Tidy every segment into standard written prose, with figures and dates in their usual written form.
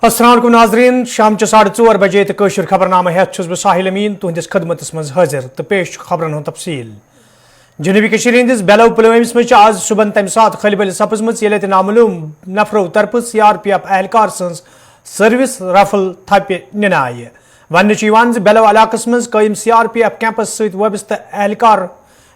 अस्सलाम वालेकुम नाज़रीन, शाम 4:30 बजे तक खबरनामा हेत छुस बह साहिल अमीन तुहंदिस खदमतस मज हाजिर तो पेश खबरन हूं तफसील। जनूबी कश्मीर हंदिस बेलो पुलवामिस मज आज सुबह तम सात खलबल सपजमत ये नामालूम नफरों तरफ CRPF एहलकार सज सर्विस रफल थप निन आय। वन बेलो इलाकस मज कायम CRPF कैंपस सत वाबस्त एहलकार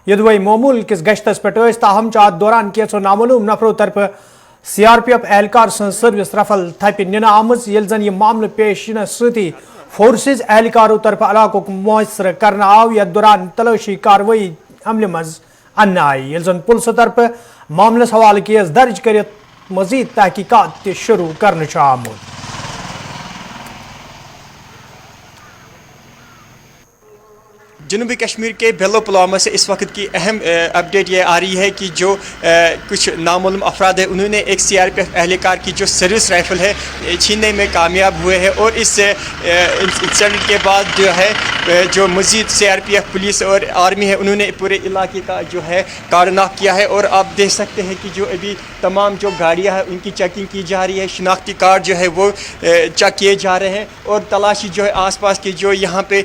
यदुवै मामूल किस गश्तस पे ताहम अत दौरान कैसो नामालूम नफरों तरफ CRPF एहलकार सज सर्विस रफल थप निन आमज ये जन यह मामले पेश इन सती फोर्सेज एहलकारों तरफ इलाक मुआसर करना आव यथ दौरान तलाशी कार्रवाई अमल मज अन्न आई ये जन पुलिस तरफ मामलस हवाले केस दर्ज कर मजीद तहकीकात शुरू कर आमुद। जनूबी कश्मीर के बेलो पुलवामा से इस वक्त की अहम अपडेट ये आ रही है कि जो कुछ नामालूम अफराद है उन्होंने एक CRPF एहलकार की जो सर्विस राइफल है छीनने में कामयाब हुए हैं और इस इंसिडेंट के बाद जो है जो मज़ीद CRPF पुलिस और आर्मी है उन्होंने पूरे इलाके का जो है कार्डन ऑफ किया है और आप देख सकते हैं कि जो अभी तमाम जो गाड़ियाँ हैं उनकी चेकिंग की जा रही है, शिनाख्ती कार्ड जो है वो चेक किए जा रहे हैं और तलाशी जो है आसपास के जो यहाँ पे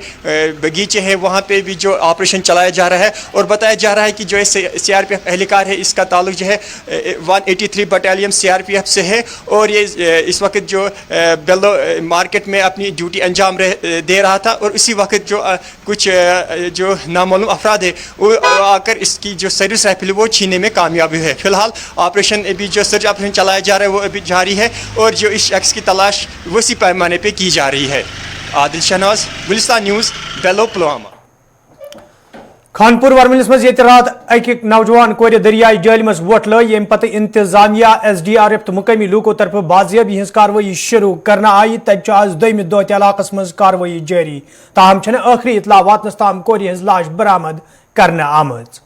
बगीचे हैं वहाँ पे भी जो ऑपरेशन चलाया जा रहा है और बताया जा रहा है कि जो CRPF एहलकार है इसका ताल्लुक जो है 183 बटालियन CRPF से है और ये इस वक्त जो बेलो मार्केट में अपनी ड्यूटी अंजाम दे रहा था और इसी वक्त जो कुछ जो नामालूम अफराद है वो आकर इसकी जो सर्विस राइफल वो छीनने में कामयाब हुए है। फिलहाल ऑपरेशन अभी जो सर्च ऑपरेशन चलाया जा रहा है वो अभी जारी है और जो इस शख्स की तलाश वसी पैमाने पर की जा रही है। आदिल शहनाज, गुलिस्तान न्यूज़, बेलो पुलवामा। खानपुर वर्मलिस मज रात अक नौजवान कोर दरियाई जेल मज वोट लै ये पत इंतजामिया SDRF तो मुकामी लूकों तरफ बाजियाबी हज कार्रवाई शुरू करना आई तब आज दोम दह इलाकस मज कार्रवाई जारी ताहम आखिरी इतला वातनस ताम कोर हज लाश बरामद करना आमज।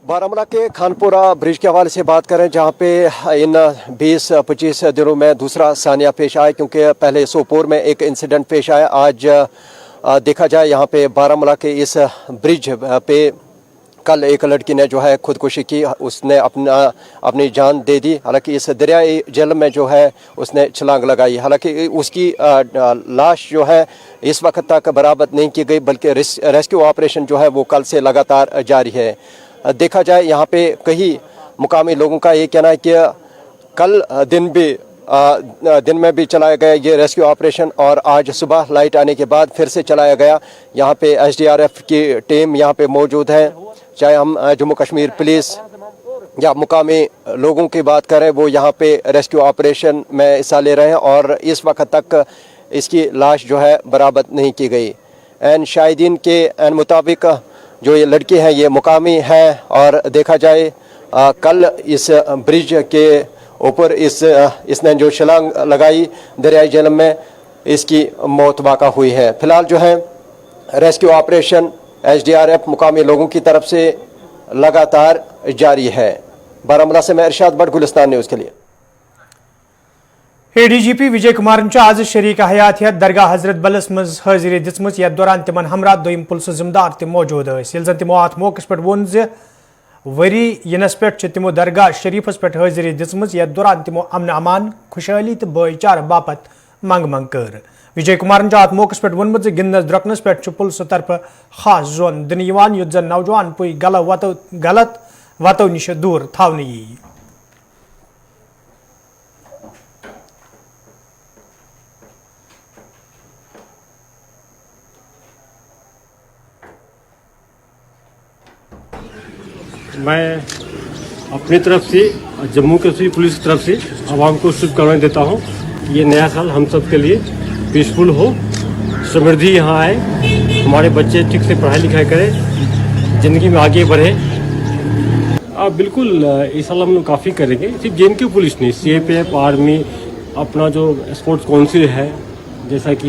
बारामूला के खानपुरा ब्रिज के हवाले से बात करें जहां पे इन 20-25 दिनों में दूसरा सानिया पेश आया क्योंकि पहले सोपोर में एक इंसिडेंट पेश आया। आज देखा जाए यहां पे बारामूला के इस ब्रिज पे कल एक लड़की ने जो है खुदकुशी की, उसने अपनी जान दे दी। हालांकि इस दरियाई जेल में जो है उसने छलांग लगाई। हालांकि उसकी लाश जो है इस वक्त तक बरामद नहीं की गई बल्कि रेस्क्यू ऑपरेशन जो है वो कल से लगातार जारी है। देखा जाए यहाँ पे कई मुकामी लोगों का ये कहना है कि कल दिन में भी चलाया गया ये रेस्क्यू ऑपरेशन और आज सुबह लाइट आने के बाद फिर से चलाया गया। यहाँ पे SDRF की टीम यहाँ पे मौजूद है। चाहे हम जम्मू कश्मीर पुलिस या मुकामी लोगों की बात करें वो यहाँ पे रेस्क्यू ऑपरेशन में हिस्सा ले रहे हैं और इस वक्त तक इसकी लाश जो है बरामद नहीं की गई। एन शाहिदीन के मुताबिक जो ये लड़की है ये मुकामी है और देखा जाए कल इस ब्रिज के ऊपर इसने जो छलांग लगाई दरियाई जेल में इसकी मौत वाक़ा हुई है। फिलहाल जो है रेस्क्यू ऑपरेशन SDRF मुकामी लोगों की तरफ से लगातार जारी है। बारामूला से मैं इरशाद भट्ट, गुलिस्तान न्यूज़ के लिए। ADGP विजय कुमार आज शरीक हयात हेत दरगाह हजरत बलस मज हाजिरी दिसम ये दौरान तिमन हमरा दोम पुलिस जिम्मेदार तम मौजूद जन तिमो अत मौके पे वोन वरी यनस पे तिमो दरगाह शरीफस पे हाजिरी दिसम ये दौरान तिमो अमन अमान खुशहाली तो भाईचार बापत मंग मंग कर। विजय कुमार अत मौके पे वोनमुत गिंदस द्रकनस पे पुलिस तरफ खास जोन दिन युत जन नौजवान पुई गलत वतो निश दूर थावन यी। मैं अपनी तरफ से जम्मू कश्मीर पुलिस की तरफ से आवाम को शुभकामनाएं देता हूं कि ये नया साल हम सब के लिए पीसफुल हो, समृद्धि यहाँ आए, हमारे बच्चे ठीक से पढ़ाई लिखाई करें, ज़िंदगी में आगे बढ़े। बिल्कुल इस साल हम लोग काफ़ी करेंगे। सिर्फ JNK पुलिस नहीं, CRPF आर्मी, अपना जो स्पोर्ट्स काउंसिल है, जैसा कि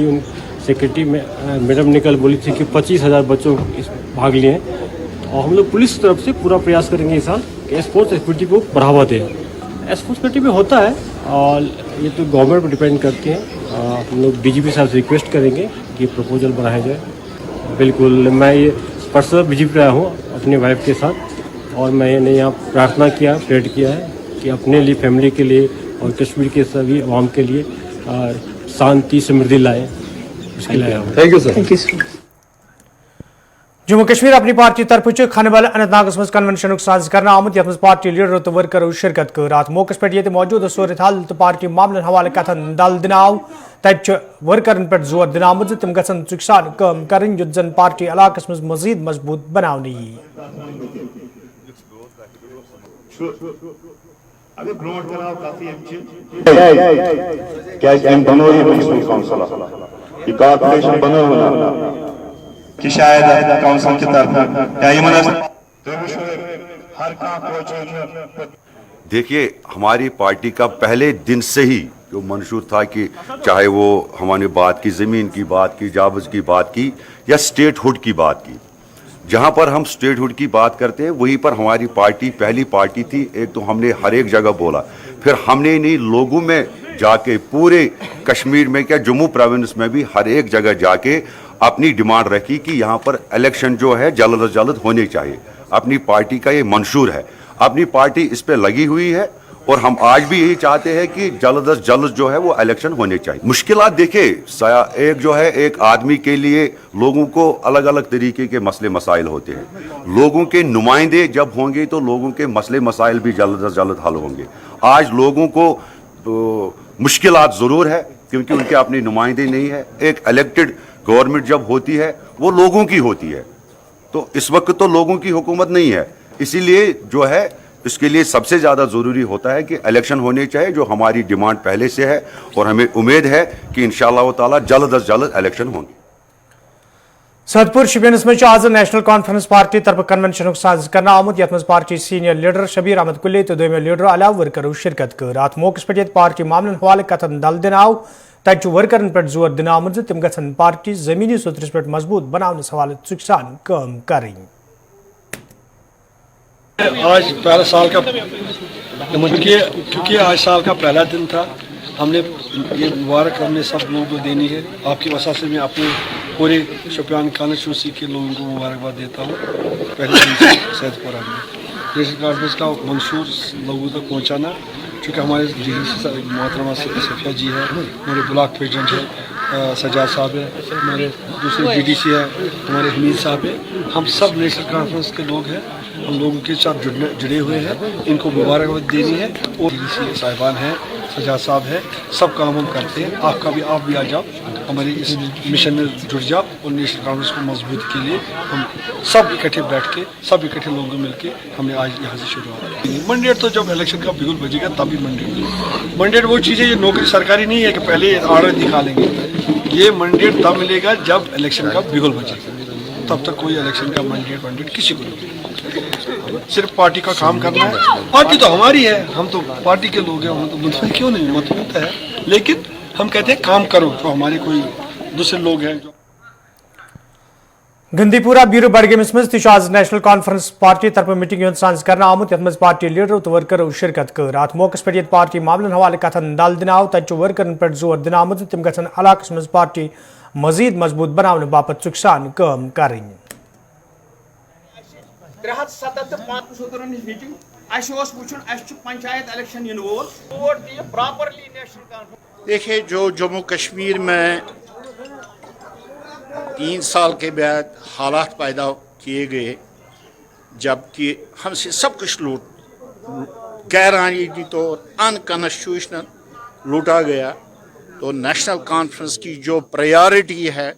सेक्रेटरी मैडम ने कल बोली थी कि 25,000 बच्चों भाग लिए और हम लोग पुलिस की तरफ से पूरा प्रयास करेंगे इस साल कि स्पोर्ट्स एक्टिविटी को बढ़ावा दें। स्पोर्ट्स एक्टिविटी में होता है और ये तो गवर्नमेंट पर डिपेंड करते हैं। हम लोग डीजीपी साहब से रिक्वेस्ट करेंगे कि प्रपोजल बढ़ाया जाए। बिल्कुल, मैं ये पर्सनल विजिट पे आया हूँ अपनी वाइफ के साथ, और मैंने यहाँ प्रार्थना किया, प्रेयर किया है कि अपने लिए, फैमिली के लिए और कश्मीर के सभी आवाम के लिए शांति समृद्धि लाएँ, उसके लिए आया हूँ। Thank you sir. Jammu Kashmir अपनी पार्टी तरफ खनबल अनंतनाग मज कन्वेंशन साज कर आमुत यथ पार्टी लीडर तो वर्करों शिरकत कर। अत मौके पे मौजूद सूरत हाल तो पार्टी मामलन हवाले कथन दल दिन आव, तत वर्करन पे जोर दिन आमुत तम गसन चुकसान कम करें युत जन पार्टी इलाकस मज मजीद मजबूत बनाने। कि शायद काउंसिल की तरफ देखिए, हमारी पार्टी का पहले दिन से ही जो मंशूर था कि चाहे वो हमारी बात की, ज़मीन की बात की, जाबज की बात की या स्टेट हुड की बात की, जहाँ पर हम स्टेट हुड की बात करते हैं वहीं पर हमारी पार्टी पहली पार्टी थी। एक तो हमने हर एक जगह बोला, फिर हमने इन्हीं लोगों में जाके पूरे कश्मीर में, क्या जम्मू प्रोविंस में भी हर एक जगह जाके अपनी डिमांड रखी कि यहाँ पर इलेक्शन जो है जल्द अज जल्द होने चाहिए। अपनी पार्टी का ये मंशूर है, अपनी पार्टी इस पे लगी हुई है और हम आज भी यही चाहते हैं कि जल्द अज जल्द जो है वो इलेक्शन होने चाहिए। मुश्किलात देखिए, एक जो है एक आदमी के लिए लोगों को अलग अलग तरीके के मसले मसाइल होते हैं। लोगों के नुमाइंदे जब होंगे तो लोगों के मसले मसाइल भी जल्द अज जल्द हल होंगे। आज लोगों को मुश्किलात ज़रूर है क्योंकि उनके अपने नुमाइंदे नहीं है। एक इलेक्टेड गवर्नमेंट जब होती है वो लोगों की होती है, तो इस वक्त तो लोगों की हुकूमत नहीं है, इसीलिए जो है इसके लिए सबसे ज़्यादा ज़रूरी होता है कि इलेक्शन होने चाहिए, जो हमारी डिमांड पहले से है और हमें उम्मीद है कि इंशाअल्लाह ताला जल्द अज जल्द इलेक्शन होंगे। सदपुर शिपियनस में आज नेशनल कॉन्फ्रेंस पार्टी तरफ कन्वेंशन साज कर आमुत यथ party senior leader Shabir Ahmad Kulli तो दोमे लीडर अलाव वर्करों शिरकत कर। अत मौके पे पार्टी मामलन हवाले कथन दल दिन आव, तत वर्करन पे जोर दिन आमुत तम गसन पार्टी जमीनी सूत्रस पे मजबूत बनाने हवाले चुकसान काम करें। आज पहला साल का क्योंकि आज साल का पहला दिन था, हमने ये मुबारक हमने सब लोगों को देनी है। आपकी वजह से मैं अपने पूरे शोपियान कॉन्स्टिट्यूंसी के लोगों को मुबारकबाद देता हूँ। पहले दिन से सैदपुरा में नेशनल कॉन्फ्रेंस का मंशूर लोगों तक पहुँचाना, चूँकि हमारे मोहतरमा सफिया जी है, हमारे ब्लॉक प्रेसिडेंट है सजाद साहब है, हमारे दूसरे BDC है हमारे हमीद साहब है, हम सब नेशनल कॉन्फ्रेंस के लोग हैं, हम लोगों के साथ जुड़े हुए हैं। इनको मुबारकबाद देनी है और DDC साहिबान हैं, सजाद साहब है, सब काम हम करते हैं। आप भी आ जाओ, हमारे इस मिशन में जुड़ जाओ और नेशनल कॉन्फ्रेंस को मजबूत के लिए हम सब इकट्ठे बैठ के, सब इकट्ठे लोगों मिलके हमने आज यहाँ से शुरुआत की। मंडेट तो जब इलेक्शन का बिगुल बजेगा तभी मंडेट वो चीज़ है, ये नौकरी सरकारी नहीं है कि पहले ऑर्डर निकालेंगे। ये मंडेट तब मिलेगा जब इलेक्शन का बिगुल बजेगा, तब तक कोई इलेक्शन का मंडेट किसी को नहीं। सिर्फ पार्टी का काम करना है। पार्टी तो हमारी है, हम तो पार्टी के लोग हैं, हम तो मुतमिन क्यों नहीं, मुतमिन है, लेकिन हम कहते हैं काम करो। तो हमारे कोई दूसरे लोग हैं जो गंदीपुरा ब्यूरो बडगेमस मज आज नेशनल कॉन्फ्रेंस पार्टी तरफ मीटिंग साज कर आमुत यथ मज पार्टी लीडर तो वर्करों शिरकत कर। अत मौके पे पार्टी मामलन हवाले कथन दल दिन आव, तत वर्करन पे जोर दिन आमुत तम गसन इलाकस मज पार्टी मजीद मजबूत बनाने बापत चुकसान काम करें। देखिए, जो जम्मू कश्मीर में 3 साल के बाद हालात पैदा किए गए, जबकि हमसे सब कुछ गैर आईनी तौर अनकॉन्स्टिट्यूशनल लूटा गया, तो नेशनल कॉन्फ्रेंस की जो प्रायोरिटी है,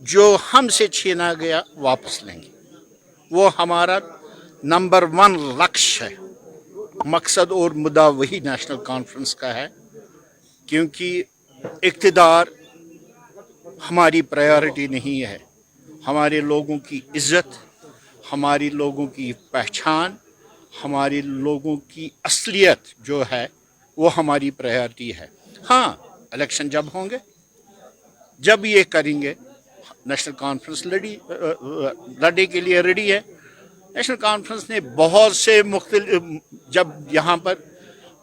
जो हमसे छीना गया वापस लेंगे। वो हमारा नंबर 1 लक्ष्य है, मकसद और मुद्दा वही नेशनल कॉन्फ्रेंस का है, क्योंकि इक़्तिदार हमारी प्रायोरिटी नहीं है। हमारे लोगों की इज़्ज़त, हमारे लोगों की पहचान, हमारे लोगों की असलियत जो है वो हमारी प्रायोरिटी है। हाँ, इलेक्शन जब होंगे, जब ये करेंगे, नेशनल कॉन्फ्रेंस लड़ने के लिए रेडी है। नेशनल कॉन्फ्रेंस ने बहुत से जब यहाँ पर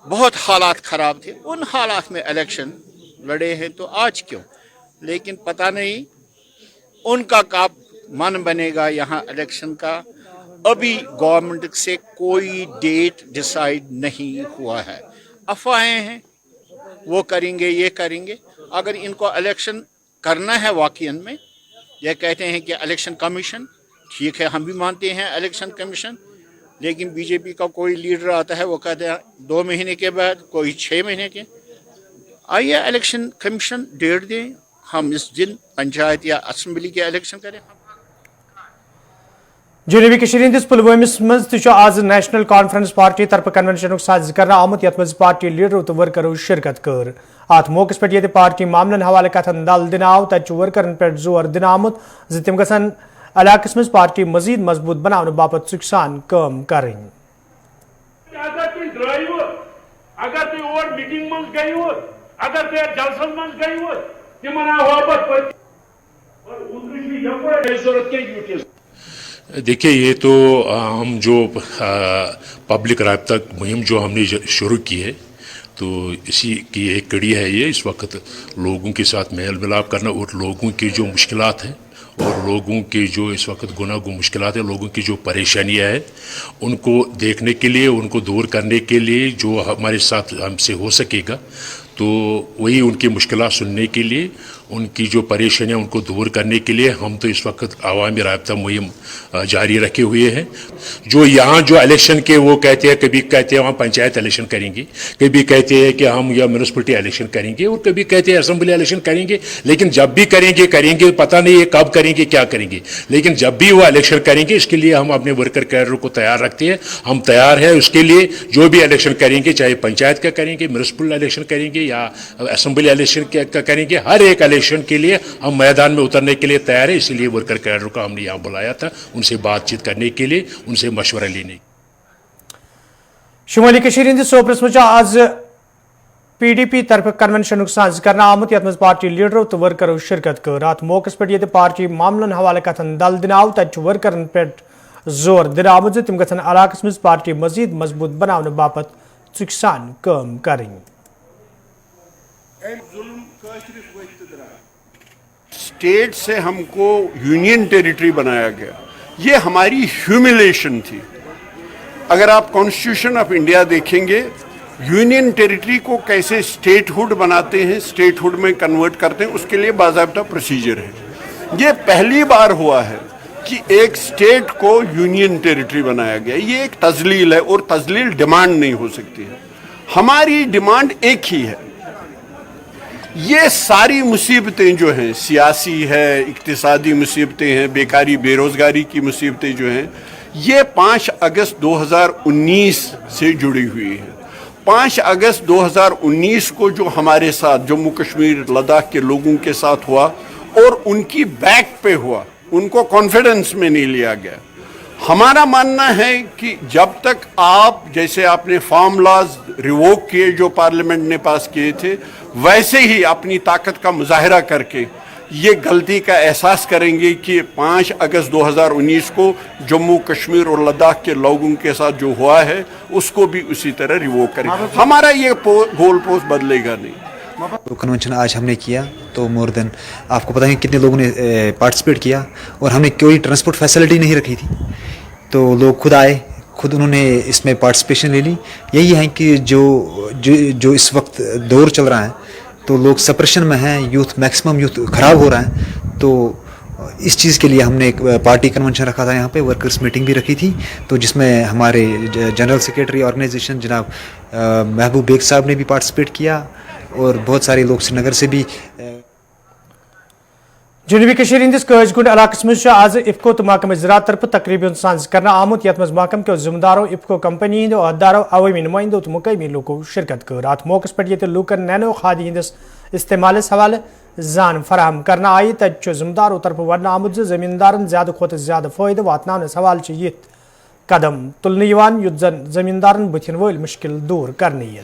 बहुत हालात ख़राब थे, उन हालात में इलेक्शन लड़े हैं तो आज क्यों? लेकिन पता नहीं उनका कब मन बनेगा यहाँ इलेक्शन का। अभी गवर्नमेंट से कोई डेट डिसाइड नहीं हुआ है, अफवाहें हैं, वो करेंगे ये करेंगे। अगर इनको इलेक्शन करना है वाकईन में, ये कहते हैं कि इलेक्शन कमीशन, ठीक है हम भी मानते हैं इलेक्शन कमीशन, लेकिन बीजेपी का कोई लीडर आता है वो कहते हैं 2 महीने के बाद, कोई 6 महीने के। आइए इलेक्शन कमीशन डेट दें, हम इस दिन पंचायत या असम्बली के इलेक्शन करें। जनूबी कश्मीर हंदिस पुलवामिस मज आज नेशनल कॉन्फ्रेंस पार्टी तरफ कन्वेंशन साज कर आमुत यथ मज पार्टी लीडरों तो वर्करों शिरकत कर। अत मौके पे ये पार्टी मामलन हवाले कथन दल दिन आव तत वर्करन पे जोर दिन आमुत ज तम गसन इलाकस मज पार्टी मजीद मजबूत बनाने बाबत सुखसान काम करें। अगर तुम और मीटिंग मज गई हो, अगर तुम जलसन मज गई हो, तिमन वापस जरूरत क्या? देखिए, ये तो हम जो पब्लिक राब्ता मुहिम जो हमने शुरू की है, तो इसी की एक कड़ी है ये। इस वक्त लोगों के साथ मेल मिलाप करना और लोगों की जो मुश्किलात हैं और लोगों की जो इस वक्त गुनाह मुश्किलात है, लोगों की जो परेशानियां हैं, उनको देखने के लिए, उनको दूर करने के लिए जो हमारे साथ हमसे हो सकेगा, तो वही उनकी मुश्किलात सुनने के लिए, उनकी जो परेशानियां उनको दूर करने के लिए हम तो इस वक्त अवामी राब्ता मुहिम जारी रखे हुए हैं। जो यहाँ जो इलेक्शन के वो कहते हैं, कभी कहते हैं वहाँ पंचायत इलेक्शन करेंगे, कभी कहते हैं कि हम या म्यूनसिपलिटी इलेक्शन करेंगे, और कभी कहते हैं असम्बली इलेक्शन करेंगे। लेकिन जब भी करेंगे पता नहीं है कब करेंगे, क्या करेंगे, लेकिन जब भी वो इलेक्शन करेंगे इसके लिए हम अपने वर्कर कैडर को तैयार रखते हैं। हम तैयार हैं उसके लिए, जो भी इलेक्शन करेंगे, चाहे पंचायत का करेंगे, म्यूनसिपल इलेक्शन करेंगे या असम्बली इलेक्शन का करेंगे, हर एक इलेक्शन के लिए हम मैदान में उतरने के लिए तैयार है। इसीलिए वर्कर कैडर को हमने यहाँ बुलाया था, उनसे बातचीत करने के लिए, उनसे मशवरा लेने। शुमाली कश्मीर हंदिस सोपरस मज आज PDP तरफ कन्वेंशन साज कर आमुत यथ मज पार्टी लीडरों तो वर्करों शिरकत कर। अत मौके पे ये पार्टी मामलन हवाले कथन दल दिन आव तत वर्करन पे जोर दिन आमुत तम गन इलाकस मज पार्टी मजीद मजबूत बनाने बाबत सुखसान काम करें। स्टेट से हमको यूनियन टेरिटरी बनाया गया, ये हमारी ह्यूमिलेशन थी। अगर आप कॉन्स्टिट्यूशन ऑफ इंडिया देखेंगे, यूनियन टेरिटरी को कैसे स्टेटहुड बनाते हैं, स्टेटहुड में कन्वर्ट करते हैं, उसके लिए बाकायदा प्रोसीजर है। ये पहली बार हुआ है कि एक स्टेट को यूनियन टेरिटरी बनाया गया। ये एक तजलील है और तजलील डिमांड नहीं हो सकती है। हमारी डिमांड एक ही है, ये सारी मुसीबतें जो हैं, सियासी है, इक्तिसादी मुसीबतें हैं, बेकारी बेरोज़गारी की मुसीबतें जो हैं, ये 5 अगस्त 2019 से जुड़ी हुई हैं। 5 अगस्त 2019 को जो हमारे साथ जम्मू कश्मीर लद्दाख के लोगों के साथ हुआ और उनकी बैक पे हुआ, उनको कॉन्फिडेंस में नहीं लिया गया। हमारा मानना है कि जब तक आप, जैसे आपने फार्म लॉज रिवोक किए जो पार्लियामेंट ने पास किए थे, वैसे ही अपनी ताकत का मुजाहरा करके ये गलती का एहसास करेंगे कि 5 अगस्त 2019 को जम्मू कश्मीर और लद्दाख के लोगों के साथ जो हुआ है उसको भी उसी तरह रिवोक करेंगे। हमारा ये गोल पोस्ट बदलेगा नहीं। तो कन्वेंशन आज हमने किया तो मोर देन आपको पता है कितने लोगों ने पार्टिसिपेट किया, और हमने कोई ट्रांसपोर्ट फैसिलिटी नहीं रखी थी, तो लोग खुद आए, खुद उन्होंने इसमें पार्टिसिपेशन ले ली। यही है कि जो इस वक्त दौर चल रहा है तो लोग सप्रेशन में हैं, यूथ मैक्सिमम यूथ ख़राब हो रहा है, तो इस चीज़ के लिए हमने एक पार्टी कन्वेंशन रखा था, यहाँ पे वर्कर्स मीटिंग भी रखी थी, तो जिसमें हमारे जनरल सेक्रेटरी ऑर्गेनाइजेशन जनाब महबूब बेग साहब ने भी पार्टिसिपेट किया, और बहुत सारे लोग श्रीनगर से भी। जनूबी कश्मीर हंदिस कजगुंड इलाकस मज आज इफ्को तो महकमा ज़राअत तरफ तकरीबन साज कर आमुत यथ मज महकम के जिम्मेदारों, इफ्को कंपनी हंदो अहदेदारों, अवामी नुमाइंदों तो मुकामी लोगों शिरकत कर। अत मौके पे ये लूकन नैनो खादी हंदिस इस्तेमाल हवाले जान फराहम करना आई, तत जिम्मेदारों तरफ वन आमुत जमींदारन ज्यादा खोत ज्यादा फायदे वातनान हवाल ये कदम तुलने युत जन जमींदारन बुथिन वल मुश्किल दूर करने।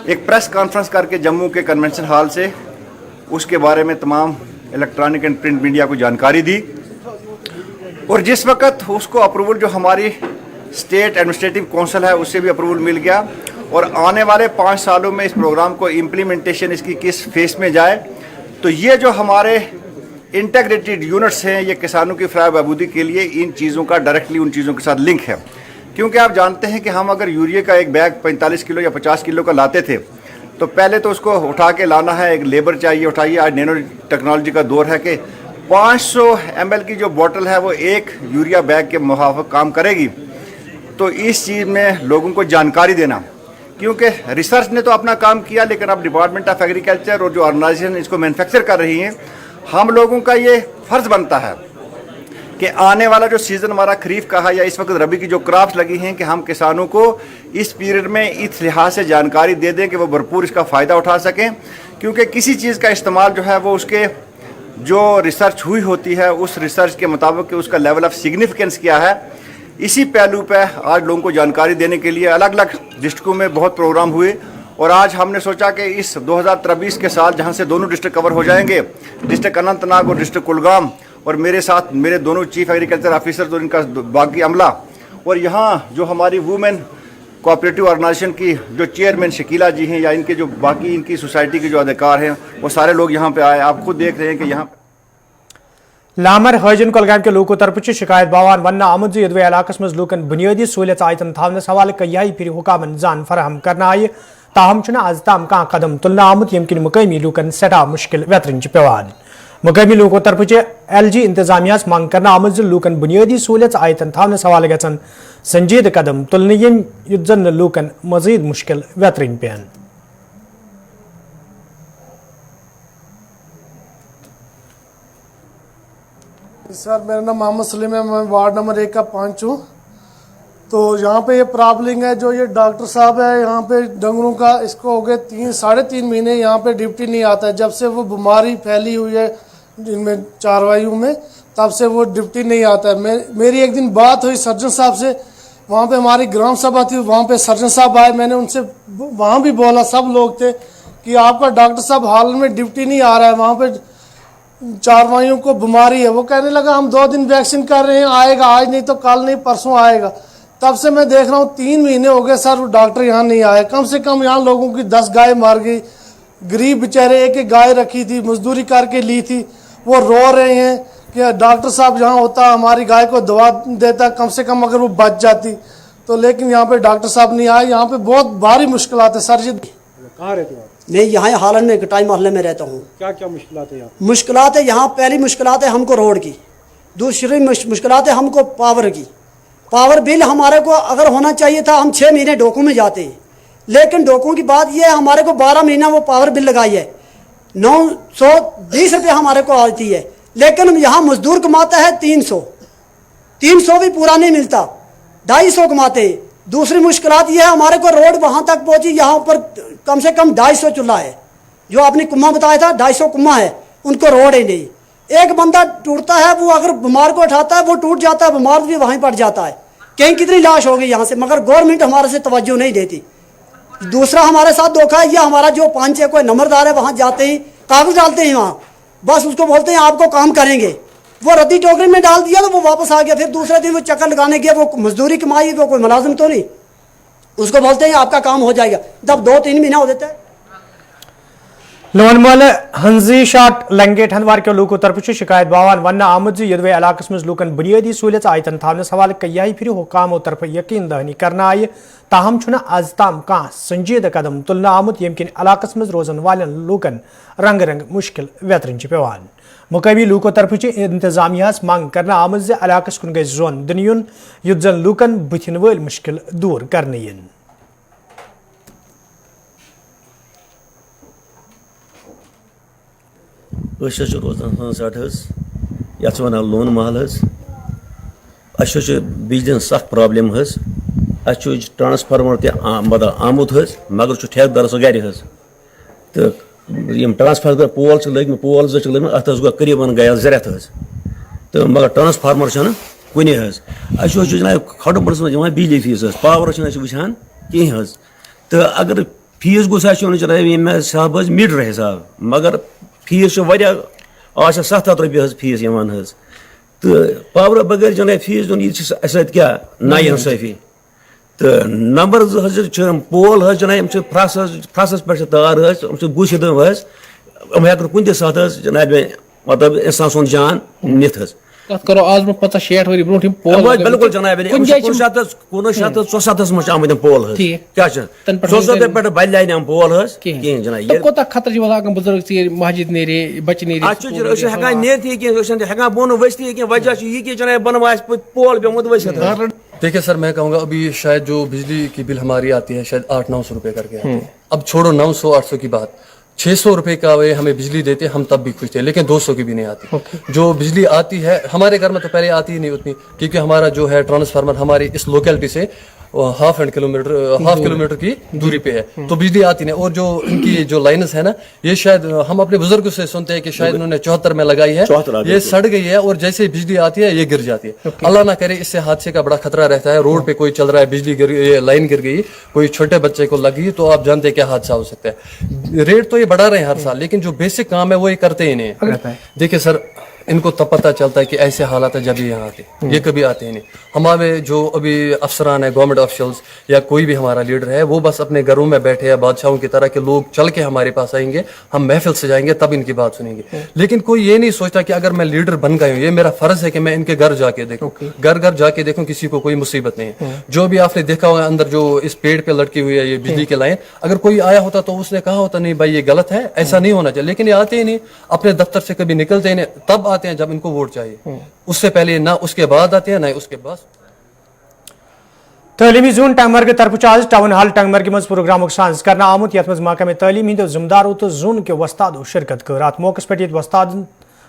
एक प्रेस कॉन्फ्रेंस करके जम्मू के कन्वेंशन हॉल से उसके बारे में तमाम इलेक्ट्रॉनिक एंड प्रिंट मीडिया को जानकारी दी, और जिस वक्त उसको अप्रूवल जो हमारी स्टेट एडमिनिस्ट्रेटिव काउंसिल है उससे भी अप्रूवल मिल गया और आने वाले 5 सालों में इस प्रोग्राम को इम्प्लीमेंटेशन इसकी किस फेस में जाए। तो ये जो हमारे इंटीग्रेटेड यूनिट्स हैं ये किसानों की फलाह बहबूदी के लिए इन चीज़ों का डायरेक्टली उन चीज़ों के साथ लिंक है। क्योंकि आप जानते हैं कि हम अगर यूरिया का एक बैग 45 किलो या 50 किलो का लाते थे तो पहले तो उसको उठा के लाना है, एक लेबर चाहिए उठाइए। आज नैनो टेक्नोलॉजी का दौर है कि 500 ml की जो बोतल है वो एक यूरिया बैग के मुहाफ़िक काम करेगी। तो इस चीज़ में लोगों को जानकारी देना, क्योंकि रिसर्च ने तो अपना काम किया लेकिन अब डिपार्टमेंट ऑफ एग्रीकल्चर और जो ऑर्गेनाइजेशन इसको मैन्युफैक्चर कर रही हैं, हम लोगों का ये फ़र्ज़ बनता है कि आने वाला जो सीज़न हमारा खरीफ का है या इस वक्त रबी की जो क्रॉप्स लगी हैं कि हम किसानों को इस पीरियड में इस लिहाज से जानकारी दे दें कि वो भरपूर इसका फ़ायदा उठा सकें। क्योंकि किसी चीज़ का इस्तेमाल जो है वो उसके जो रिसर्च हुई होती है उस रिसर्च के मुताबिक कि उसका लेवल ऑफ सिग्निफिकेंस क्या है, इसी पहलू पे आज लोगों को जानकारी देने के लिए अलग अलग डिस्ट्रिक्टों में बहुत प्रोग्राम हुए। और आज हमने सोचा कि इस 2023 के साल जहां से दोनों डिस्ट्रिक्ट कवर हो जाएंगे, डिस्ट्रिक्ट अनंतनाग और डिस्ट्रिक्ट कुलगाम, और मेरे साथ मेरे दोनों चीफ एग्रीकल्चर ऑफिसर और इनका बाकी अमला, और यहाँ जो हमारी वुमेन कोऑपरेटिव ऑर्गेनाइजेशन की जो चेयरमैन शकीला जी हैं या इनके जो बाकी इनकी सोसाइटी के जो अधिकार हैं वो सारे लोग यहाँ पे आए। आप खुद देख रहे हैं कि यहाँ लामर हजन कोलगाम के लोगों तरफ शिकायत बावान वन आमद यदवे इलाकस मज लूकन बुनियादी सहूलियत आयतन थावनस हवाले कई फिर हुकामन जान फराहम करना आय, ताहम आज ताम कह कदम तुलना आमुत यम किन मुकामी लूकन सठा मुश्किल वेतरन पेवान। मुकामी लोगों तरफ LG इंतजामिया मांग करना आमद लूकन बुनियादी सहूलियत आयतन थावनस हवाले गन संजीद कदम तुलने युद्धन लूकन मजीद मुश्किल वेतरन पेन। सर मेरा नाम मोहम्मद सलीम है, मैं वार्ड नंबर 1 का 5 हूँ। तो यहाँ पे ये प्रॉब्लम है, जो ये डॉक्टर साहब है यहाँ पे डंगरों का, इसको हो गए 3-3.5 महीने यहाँ पे ड्यूटी नहीं आता है। जब से वो बीमारी फैली हुई है इनमें चारवाइयों में, तब से वो ड्यूटी नहीं आता है। मेरी एक दिन बात हुई सर्जन साहब से, वहाँ पे हमारी ग्राम सभा थी, वहाँ पे सर्जन साहब आए, मैंने उनसे वहाँ भी बोला, सब लोग थे कि आपका डॉक्टर साहब हाल में ड्यूटी नहीं आ रहा है, वहाँ पे चारवाइयों को बीमारी है। वो कहने लगा हम 2 दिन वैक्सीन कर रहे हैं, आएगा, आज नहीं तो कल नहीं परसों आएगा। तब से मैं देख रहा हूँ 3 महीने हो गए सर, वो डॉक्टर यहाँ नहीं आए। कम से कम यहाँ लोगों की 10 गाय मार गई, गरीब बेचारे एक गाय रखी थी, मजदूरी करके ली थी, वो रो रहे हैं कि डॉक्टर साहब यहाँ होता, हमारी गाय को दवा देता, कम से कम अगर वो बच जाती तो। लेकिन यहाँ पे डॉक्टर साहब नहीं आए, यहाँ पे बहुत भारी मुश्किलात है सर जी। कहाँ रहते हो? मैं यहाँ हालन में कटाई मोहल्ले में रहता हूँ। क्या क्या मुश्किलात है यहाँ? मुश्किलात है यहाँ, पहली मुश्किलात है हमको रोड की, दूसरी मुश्किलात है हमको पावर की। पावर बिल हमारे को अगर होना चाहिए था, हम 6 महीने डोकों में जाते हैं, लेकिन डोकों की बात यह है हमारे को 12 महीना वो पावर बिल लगाई है, 920 रुपये हमारे को आती है, लेकिन यहाँ मजदूर कमाता है 300 भी पूरा नहीं मिलता, 250 कमाते हैं। दूसरी मुश्किलात ये है हमारे को रोड वहाँ तक पहुँची, यहाँ पर कम से कम 250 चूल्हा है, जो आपने कुम्मा बताया था 250 कुम्मा है, उनको रोड ही नहीं। एक बंदा टूटता है, वो अगर बीमार को उठाता है वो टूट जाता है, बीमार भी वहीं पड़ जाता है। कहीं कितनी लाश हो गई यहाँ से, मगर गवर्नमेंट हमारे से तवज्जो नहीं देती। दूसरा हमारे साथ धोखा है, ये हमारा जो 5 है कोई नंबरदार है, वहाँ जाते ही कागज डालते हैं, वहाँ बस उसको बोलते हैं आपको काम करेंगे, वो रद्दी टोकरी में डाल दिया तो वो वापस आ गया। फिर दूसरे दिन वो चक्कर लगाने गया, वो मजदूरी कमाई, वो कोई मुलाजिम तो नहीं, उसको बोलते हैं आपका काम हो जाएगा, जब 2-3 महीना हो देता है। लोनमल हंजी शाट लंगेट हनवार के लोगों तरफ शिकायत बावान वन आमद यदवे इलाकस मज लूकन बुनियादी सहूलियत आयतन थावनस हवाले कई फिर हुकामों तरफ यकीन दहानी करना आय, ताहम आज ताम कह संजीद कदम तुलना आमुत यम किन इलाकस मज रोजन वालन लूकन रंग रंग मुश्किल वेतरन पेवान। मुकामी लोगों तरफ इंतजामिया मांग करना आमद इलाकस कुन गई जोन दिन युद्धन लूकन बुथिन वल मुश्किल दूर करने। रोजान हंसाट ये वन लोन महल बिजली सख प्रॉब्लम ट्रांसफार्मर मतलब आमुत मगर ठेकेदार गर तो ट्रांसफार्मर पोल लगे पोल 2 लगे अत गो करीबन गया 2 रेत तो मगर ट्रांसफार्मर कुन जनाब खड़ बड़स मज बिजली फीस पावर वुचान कहें तो अगर फीस गोस जनाब हिसाब मीटर हिसाब मगर फीस आज 700 रुपये फीस तो पावर बगैर जनाब फीस दिन क्या ना इंसाफी। تو نمبر 2 پول حظ جناب فرسس پہ تار حظ گوشت حظ ہیکن کن تہ سات جناب مطلب انسان سن جان نت حظ کت کرو آز برو 50-60 ؤری برو پول بالکل جناب 1997 مجھ آمت پول حظ کیا 67 پہ بل لائن پول حظ کہین جناب کوتاہ خطرہ واتان بزرگ ژیر مسجد نیرے بچہ نیرے ہیکان نیرتھ ہیکان بون ؤستھ وجہ یہ کہ جناب بن آس پول پیومت ؤستھ. دیکھیے سر میں کہوں گا ابھی شاید جو بجلی کی بل ہماری آتی ہے شاید 800-900 روپے کر کے آتی ہے. اب چھوڑو 900-800 کی بات, 600 روپے کا ہمیں بجلی دیتے ہم تب بھی خوش تھے, لیکن 200 کی بھی نہیں آتی. جو بجلی آتی ہے ہمارے گھر میں تو پہلے آتی ہی نہیں اتنی, کیونکہ ہمارا جو ہے ٹرانسفارمر ہماری اس لوکیلٹی سے ہاف کلو میٹر کی دوری پہ ہے, تو بجلی آتی نہیں. اور جو ان کی جو لائنز ہے نا, یہ شاید ہم اپنے بزرگوں سے سنتے ہیں کہ شاید انہوں نے 74 میں لگائی ہے, یہ سڑ گئی ہے اور جیسے بجلی آتی ہے یہ گر جاتی ہے. اللہ نہ کرے اس سے حادثے کا بڑا خطرہ رہتا ہے. روڈ پہ کوئی چل رہا ہے, بجلی لائن گر گئی, کوئی چھوٹے بچے کو لگ گئی, تو آپ جانتے ہیں کیا حادثہ ہو سکتا ہے. ریٹ تو یہ بڑھا رہے ہیں ہر سال, لیکن جو بیسک کام ہے وہ یہ کرتے ہی نہیں. دیکھیے سر, ان کو تب پتہ چلتا ہے کہ ایسے حالات ہیں جب یہ یہاں آتے, یہ کبھی آتے ہی نہیں. ہمارے جو ابھی افسران ہیں, گورنمنٹ آفیشلز یا کوئی بھی ہمارا لیڈر ہے, وہ بس اپنے گھروں میں بیٹھے ہیں بادشاہوں کی طرح, کہ لوگ چل کے ہمارے پاس آئیں گے, ہم محفل سے جائیں گے, تب ان کی بات سنیں گے. لیکن کوئی یہ نہیں سوچتا کہ اگر میں لیڈر بن گئی ہوں, یہ میرا فرض ہے کہ میں ان کے گھر جا کے دیکھوں, گھر جا کے دیکھوں, کسی کو کوئی مصیبت نہیں ہے. جو بھی آپ نے دیکھا ہوگا اندر جو اس پیڑ پہ لٹکی ہوئی ہے یہ بجلی کی لائن, اگر کوئی آیا ہوتا تو اس نے کہا ہوتا نہیں بھائی یہ غلط ہے, ایسا نہیں ہونا چاہیے. لیکن یہ آتے ہی نہیں, اپنے دفتر سے کبھی نکلتے ہی نہیں, تب آتے ہیں جب ان کو ووٹ چاہیے. اس سے پہلے نہ اس کے بعد آتے ہیں نہ اس کے بعد. تعلیمی زون ٹنگمرگ طرف آج ٹاؤن ہال ٹنگمرگ مز پروگرام سانز کرنا آمت, یت مز محکمہ تعلیم ہند ذمہ دارو تو زون کے وستادو شرکت کر. ات موقع پہ یہ وستاد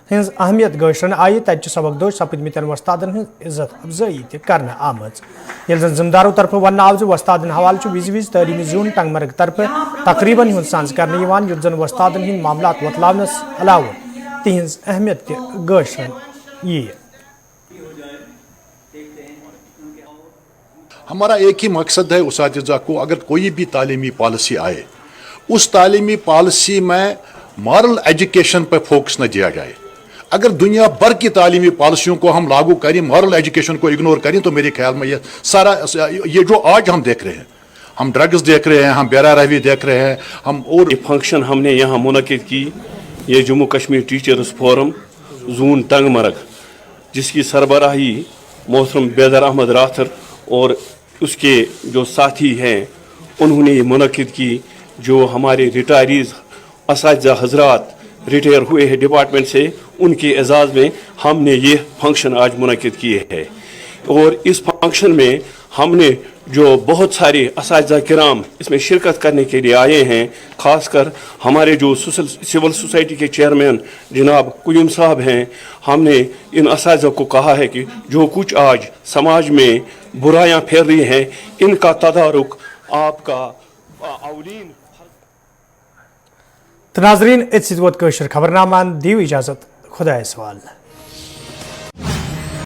ہز اہمیت گاشرن آئی, تت سبق دوش سپدمتن وستادن ہز عزت افزائی ترنا آمت. یل زن ذمہ دارو طرف ون آو وستادن حوالہ وز وز تعلیمی زون ٹنگمرگ طرف تقریباً ہند سانز کرنے یت زن وستادن ہند معاملات وتلاونس علاوہ تہذ اہمیت گاشرن یہ. ہمارا ایک ہی مقصد ہے اساتذہ کو, اگر کوئی بھی تعلیمی پالیسی آئے, اس تعلیمی پالیسی میں مارل ایجوکیشن پر فوکس نہ دیا جائے. اگر دنیا بھر کی تعلیمی پالیسیوں کو ہم لاگو کریں, مارل ایجوکیشن کو اگنور کریں, تو میرے خیال میں یہ سارا یہ جو آج ہم دیکھ رہے ہیں, ہم ڈرگز دیکھ رہے ہیں, ہم بیرا روی دیکھ رہے ہیں, ہم اور یہ فنکشن ہم نے یہاں منعقد کی, یہ Jammu Kashmir teachers forum zone Tang Marg, جس کی سربراہی محترم بیدر احمد راتھر اور اس کے جو ساتھی ہیں انہوں نے یہ منعقد کی. جو ہمارے ریٹائریز اساتذہ حضرات ریٹائر ہوئے ہیں ڈپارٹمنٹ سے, ان کے اعزاز میں ہم نے یہ فنکشن آج منعقد کیے ہیں. اور اس فنکشن میں ہم نے جو بہت سارے اساتذہ کرام اس میں شرکت کرنے کے لیے آئے ہیں, خاص کر ہمارے جو سول سوسائٹی کے چیئرمین جناب قیوم صاحب ہیں, ہم نے ان اساتذہ کو کہا ہے کہ جو کچھ آج سماج میں برائیاں پھیل رہی ہیں, ان کا تدارک آپ کا اولین. ناظرین ات ست ووت خبرنامہ, دیو اجازت, خدا سوال.